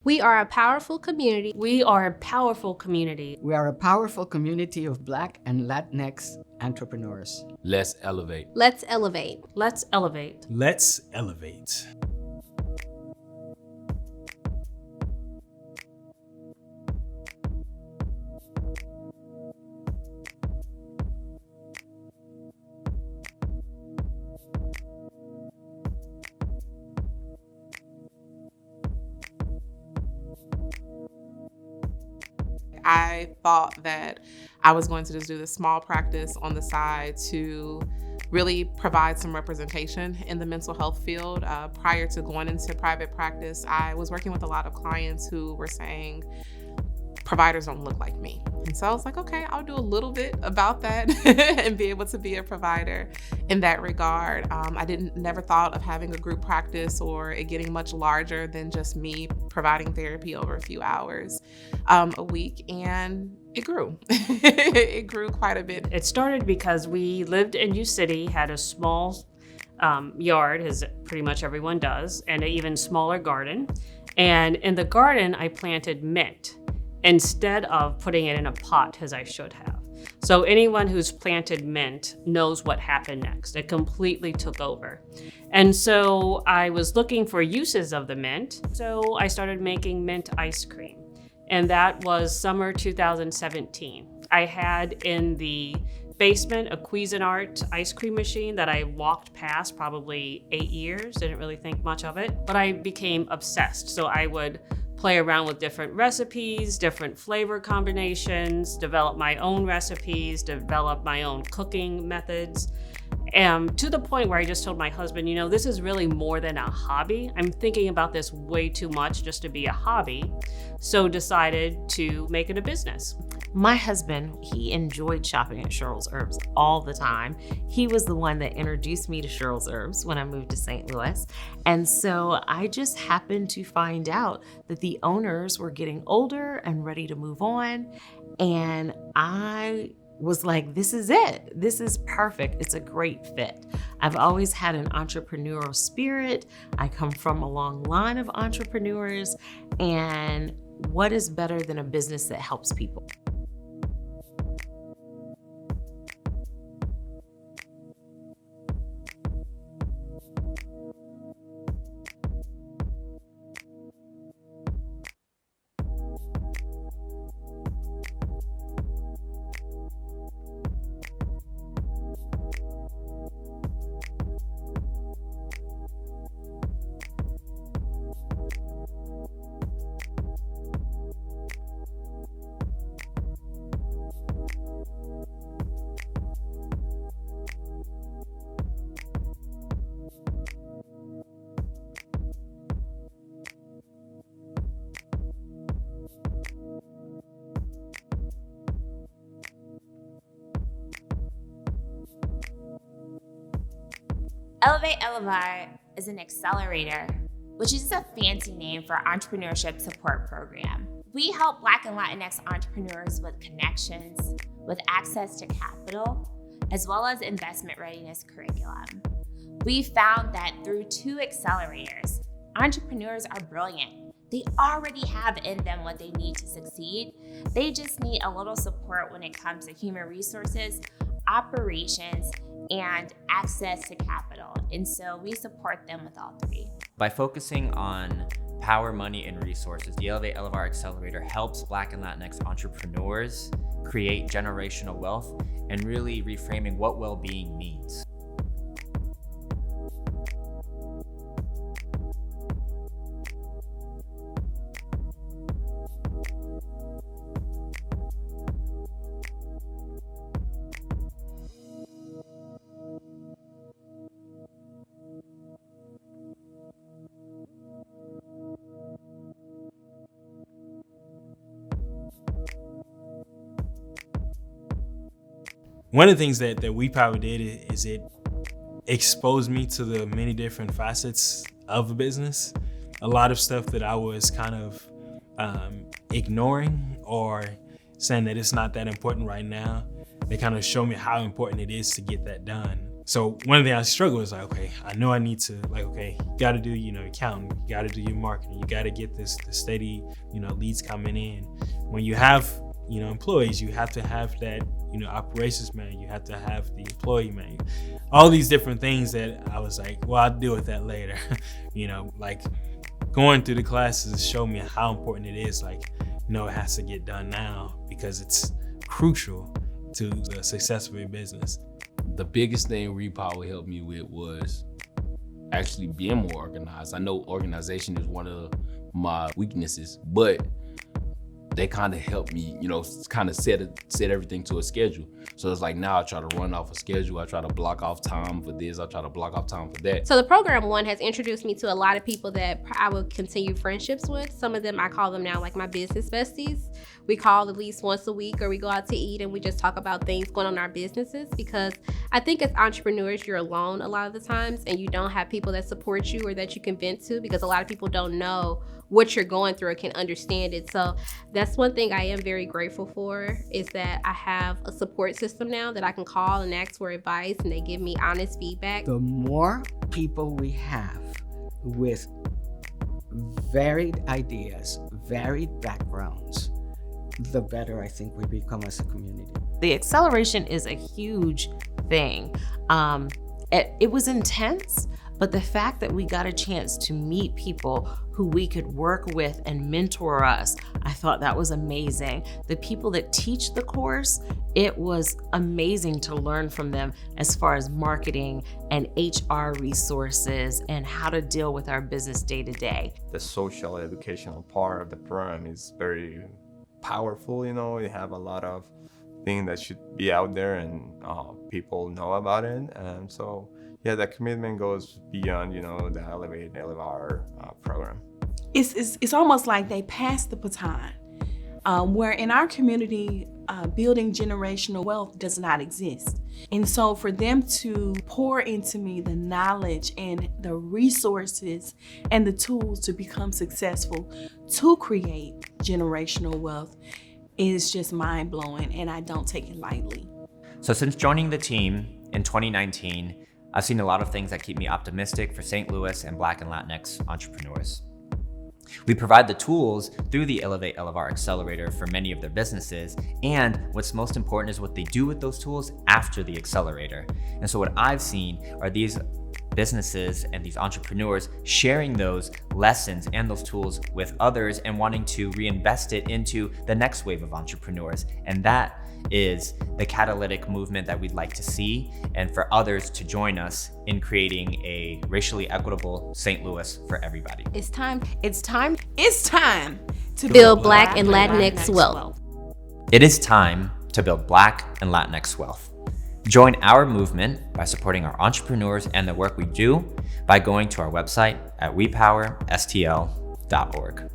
We are a powerful community. We are a powerful community. We are a powerful community of Black and Latinx entrepreneurs. Let's elevate. Let's elevate. Let's elevate. Let's elevate. I thought that I was going to just do this small practice on the side to really provide some representation in the mental health field. Prior to going into private practice, I was working with a lot of clients who were saying, providers don't look like me. And so I was like, okay, I'll do a little bit about that and be able to be a provider in that regard. I never thought of having a group practice or it getting much larger than just me providing therapy over a few hours a week, and it grew. It grew quite a bit. It started because we lived in U City, had a small yard, as pretty much everyone does, and an even smaller garden. And in the garden, I planted mint instead of putting it in a pot as I should have. So anyone who's planted mint knows what happened next. It completely took over. And so I was looking for uses of the mint. So I started making mint ice cream. And that was summer 2017. I had in the basement a Cuisinart ice cream machine that I walked past probably 8 years, didn't really think much of it, but I became obsessed. So I would play around with different recipes, different flavor combinations, develop my own recipes, develop my own cooking methods. To the point where I just told my husband, this is really more than a hobby. I'm thinking about this way too much just to be a hobby. So decided to make it a business. My husband, he enjoyed shopping at Cheryl's Herbs all the time. He was the one that introduced me to Cheryl's Herbs when I moved to St. Louis. And so I just happened to find out that the owners were getting older and ready to move on. And I was like, this is it. This is perfect. It's a great fit. I've always had an entrepreneurial spirit. I come from a long line of entrepreneurs. And what is better than a business that helps people? Elevate is an accelerator, which is a fancy name for entrepreneurship support program. We help Black and Latinx entrepreneurs with connections, with access to capital, as well as investment readiness curriculum. We found that through 2 accelerators, entrepreneurs are brilliant. They already have in them what they need to succeed. They just need a little support when it comes to human resources, operations, and access to capital. And so we support them with all 3. By focusing on power, money, and resources, the Elevate Elevar Accelerator helps Black and Latinx entrepreneurs create generational wealth and really reframing what well-being means. One of the things that we probably did is it exposed me to the many different facets of a business. A lot of stuff that I was kind of ignoring or saying that it's not that important right now. They kind of show me how important it is to get that done. So one of the things I struggle is like, okay, I know I need to, like, okay, you got to do, accounting, you got to do your marketing, you got to get the steady, leads coming in. When you have, employees, you have to have that, operations man, you have to have the employee man, all these different things that I was like, well, I'll deal with that later. Like going through the classes showed me how important it is. Like, it has to get done now because it's crucial to the success of your business. The biggest thing Repower helped me with was actually being more organized. I know organization is one of my weaknesses, but they kind of helped me, kind of set everything to a schedule. So it's like now I try to run off a schedule. I try to block off time for this. I try to block off time for that. So the program one has introduced me to a lot of people that I will continue friendships with. Some of them, I call them now like my business besties. We call at least once a week, or we go out to eat and we just talk about things going on in our businesses, because I think as entrepreneurs, you're alone a lot of the times and you don't have people that support you or that you can vent to, because a lot of people don't know what you're going through or can understand it. So that's one thing I am very grateful for, is that I have a support system now that I can call and ask for advice and they give me honest feedback. The more people we have with varied ideas, varied backgrounds, the better I think we become as a community. The acceleration is a huge thing. It was intense, but the fact that we got a chance to meet people who we could work with and mentor us, I thought that was amazing. The people that teach the course, it was amazing to learn from them as far as marketing and HR resources and how to deal with our business day to day. The social educational part of the program is very powerful. You have a lot of things that should be out there and people know about it. And so, yeah, the commitment goes beyond, the Elevate LFR program. It's almost like they passed the baton, where in our community, building generational wealth does not exist. And so for them to pour into me the knowledge and the resources and the tools to become successful, to create generational wealth, is just mind-blowing, and I don't take it lightly. So since joining the team in 2019, I've seen a lot of things that keep me optimistic for St. Louis and Black and Latinx entrepreneurs. We provide the tools through the Elevate LFR Accelerator for many of their businesses, and what's most important is what they do with those tools after the accelerator. And so what I've seen are these businesses and these entrepreneurs sharing those lessons and those tools with others and wanting to reinvest it into the next wave of entrepreneurs. And that is the catalytic movement that we'd like to see, and for others to join us in creating a racially equitable St. Louis for everybody. It's time to Build Black and Latinx wealth. It is time to build Black and Latinx wealth. Join our movement by supporting our entrepreneurs and the work we do by going to our website at wepowerstl.org.